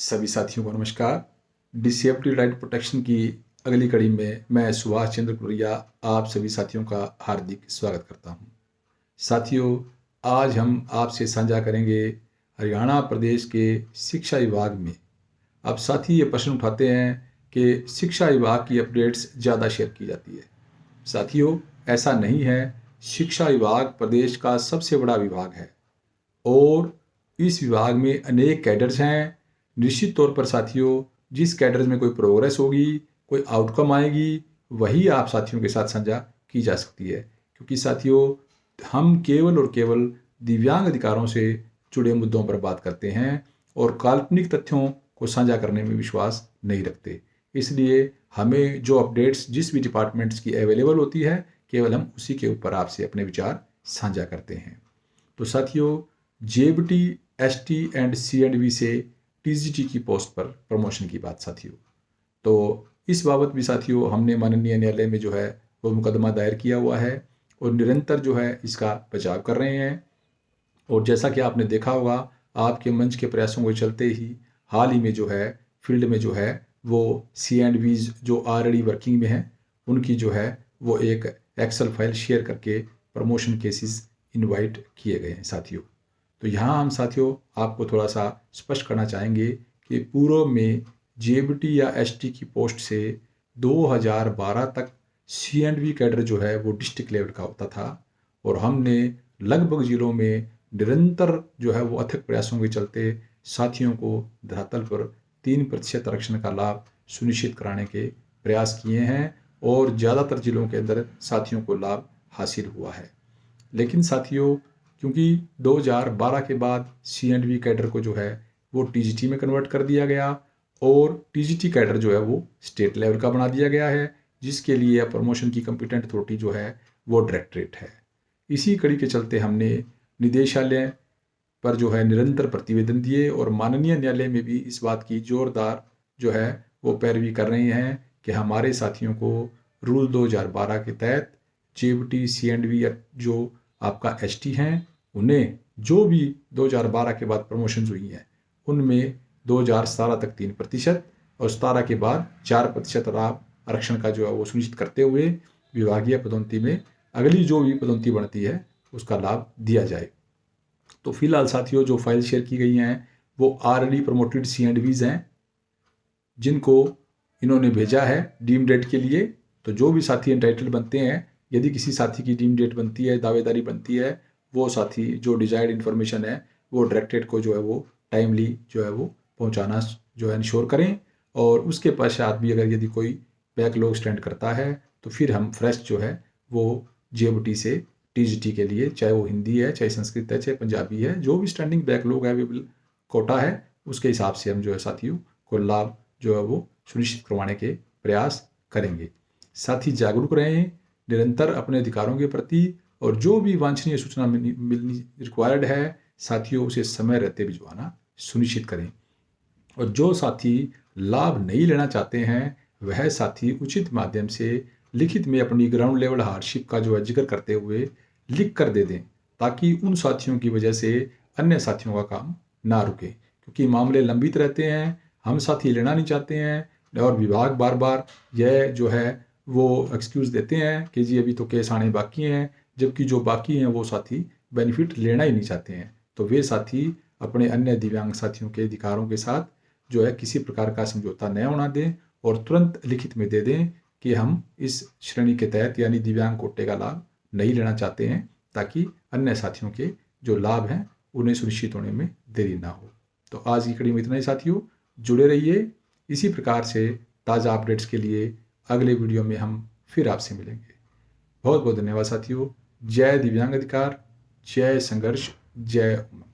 सभी साथियों को नमस्कार। डिसेबिलिटी राइट प्रोटेक्शन की अगली कड़ी में मैं सुभाष चंद्र कुरिया आप सभी साथियों का हार्दिक स्वागत करता हूं। साथियों, आज हम आपसे साझा करेंगे हरियाणा प्रदेश के शिक्षा विभाग में। अब साथी ये प्रश्न उठाते हैं कि शिक्षा विभाग की अपडेट्स ज़्यादा शेयर की जाती है। साथियों, ऐसा नहीं है। शिक्षा विभाग प्रदेश का सबसे बड़ा विभाग है और इस विभाग में अनेक कैडर्स हैं। निश्चित तौर पर साथियों, जिस कैडर में कोई प्रोग्रेस होगी, कोई आउटकम आएगी, वही आप साथियों के साथ साझा की जा सकती है। क्योंकि साथियों, हम केवल और केवल दिव्यांग अधिकारों से जुड़े मुद्दों पर बात करते हैं और काल्पनिक तथ्यों को साझा करने में विश्वास नहीं रखते। इसलिए हमें जो अपडेट्स जिस भी डिपार्टमेंट्स की अवेलेबल होती है, केवल हम उसी के ऊपर आपसे अपने विचार साझा करते हैं। तो साथियों, जेबीटी, एसटी एंड सीएंडवी से टीजीटी की पोस्ट पर प्रमोशन की बात साथियों। तो इस बाबत भी साथियों हमने माननीय न्यायालय में जो है वो मुकदमा दायर किया हुआ है और निरंतर जो है इसका बचाव कर रहे हैं। और जैसा कि आपने देखा होगा, आपके मंच के प्रयासों के चलते ही हाल ही में जो है फील्ड में जो है वो सीएंडवीज जो ऑलरेडी वर्किंग में हैं, उनकी जो है वो एक एक्सेल फाइल शेयर करके प्रमोशन केसेस इनवाइट किए गए हैं साथियों। तो यहाँ हम साथियों आपको थोड़ा सा स्पष्ट करना चाहेंगे कि पूर्व में जेबीटी या एसटी की पोस्ट से 2012 तक सीएंडवी कैडर जो है वो डिस्ट्रिक्ट लेवल का होता था और हमने लगभग जिलों में निरंतर जो है वो अथक प्रयासों के चलते साथियों को धरातल पर 3% आरक्षण का लाभ सुनिश्चित कराने के प्रयास किए हैं और ज़्यादातर जिलों के अंदर साथियों को लाभ हासिल हुआ है। लेकिन साथियों, क्योंकि 2012 के बाद सीएंडवी कैडर को जो है वो टीजीटी में कन्वर्ट कर दिया गया और टीजीटी कैडर जो है वो स्टेट लेवल का बना दिया गया है, जिसके लिए प्रमोशन की कंपिटेंट अथॉरिटी जो है वो डायरेक्टरेट है। इसी कड़ी के चलते हमने निदेशालय पर जो है निरंतर प्रतिवेदन दिए और माननीय न्यायालय में भी इस बात की जोरदार जो है वो पैरवी कर रहे हैं कि हमारे साथियों को रूल 2012 के तहत जेबीटी सीएंडवी जो आपका एसटी हैं, उन्हें जो भी 2012 के बाद प्रमोशन हुई हैं उनमें 2017 तक 3% और 17 के बाद 4% लाभ आरक्षण का जो है वो सुनिश्चित करते हुए विभागीय पदोन्नति में अगली जो भी पदोन्नति बढ़ती है उसका लाभ दिया जाए। तो फिलहाल साथियों जो फाइल शेयर की गई हैं वो ऑलरेडी प्रमोटेड सीएंडवीज हैं जिनको इन्होंने भेजा है डीम डेट के लिए। तो जो भी साथी एंटाइटल बनते हैं, यदि किसी साथी की डीम डेट बनती है, दावेदारी बनती है, वो साथी जो डिजायर्ड इन्फॉर्मेशन है वो डायरेक्टरेट को जो है वो टाइमली जो है वो पहुंचाना जो है इंश्योर करें। और उसके पश्चात भी अगर यदि कोई बैकलॉग स्टैंड करता है तो फिर हम फ्रेश जो है वो जेबीटी से टीजीटी के लिए, चाहे वो हिंदी है, चाहे संस्कृत है, चाहे पंजाबी है, जो भी स्टैंडिंग बैकलॉग अवेलेबल कोटा है उसके हिसाब से हम जो है साथियों को लाभ जो है वो सुनिश्चित करवाने के प्रयास करेंगे। साथी जागरूक रहें निरंतर अपने अधिकारों के प्रति और जो भी वांछनीय सूचना मिलनी रिक्वायर्ड है साथियों उसे समय रहते भिजवाना सुनिश्चित करें। और जो साथी लाभ नहीं लेना चाहते हैं वह साथी उचित माध्यम से लिखित में अपनी ग्राउंड लेवल हार्डशिप का जो है जिक्र करते हुए लिख कर दे दें, ताकि उन साथियों की वजह से अन्य साथियों का काम ना रुके। क्योंकि मामले लंबित रहते हैं, हम साथी लेना नहीं चाहते हैं और विभाग बार बार यह जो है वो एक्सक्यूज़ देते हैं कि जी अभी तो केस आने बाकी हैं, जबकि जो बाकी हैं वो साथी बेनिफिट लेना ही नहीं चाहते हैं। तो वे साथी अपने अन्य दिव्यांग साथियों के अधिकारों के साथ जो है किसी प्रकार का समझौता न होना दें और तुरंत लिखित में दे दें कि हम इस श्रेणी के तहत यानी दिव्यांग कोटे का लाभ नहीं लेना चाहते हैं, ताकि अन्य साथियों के जो लाभ हैं उन्हें सुनिश्चित होने में देरी ना हो। तो आज की कड़ी में इतना ही साथियों, जुड़े रहिए इसी प्रकार से ताज़ा अपडेट्स के लिए। अगले वीडियो में हम फिर आपसे मिलेंगे। बहुत बहुत धन्यवाद साथियों। जय दिव्यांग अधिकार, जय संघर्ष, जय उमंग।